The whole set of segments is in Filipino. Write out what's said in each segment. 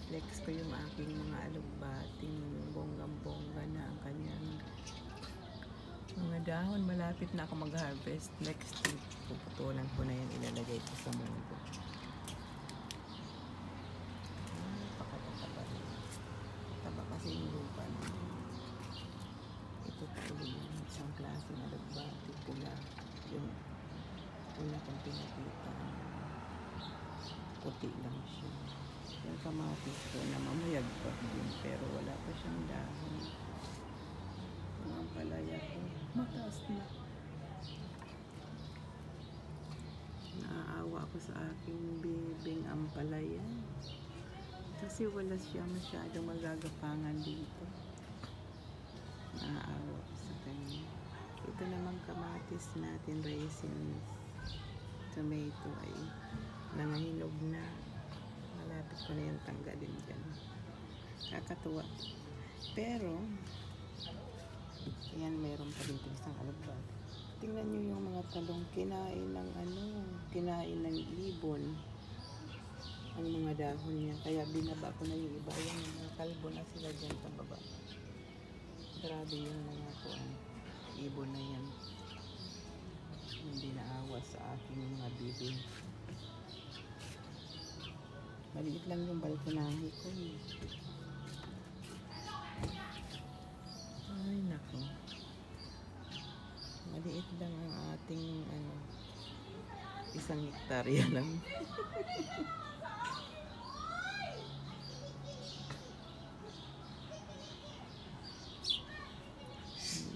i-flex ko yung aking mga alugbating bonggang-bongga na ang kanyang mga dahon. Malapit na ako mag-harvest. Next week, puputulan ko na yan, ilalagay ko sa mundo. Pakataba. Taba kasi yung lupa na. Ito pa ulit yung isang klase na alugbati. Pula. Yung una kong pinakita. Puti lang siya. Yung kamatis ko na mamuyagpag din, pero wala pa siyang dahon. Ang palaya ko, mataas na. Naaawa ako sa aking bibing ampalaya. Kasi wala siya masyadong magagapangan dito. Naaawa ko sa kanya. Ito namang kamatis natin, raisins. Tomato ay nangahinog na. Malapit ko na yung tanggalin dyan. Kakatuwa. Pero, yan, mayroon pa dito isang alugbati. Tingnan nyo yung mga talong kinain ng kinain ng ibon ang mga dahon niya. Kaya binaba ko na yung iba. Yung mga kalbo na sila dyan sa baba. Grabe yung mga ibon na yan. Hindi naawa sa aking mga bibing. Maliit lang yung balkonahe ko. Ay, nako. Maliit lang ang ating isang hektarya lang.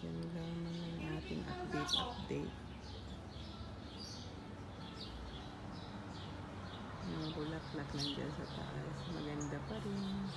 Yan lang naman ang ating update. Mga bulaklak nandiyan sa taas. Maganda pa rin.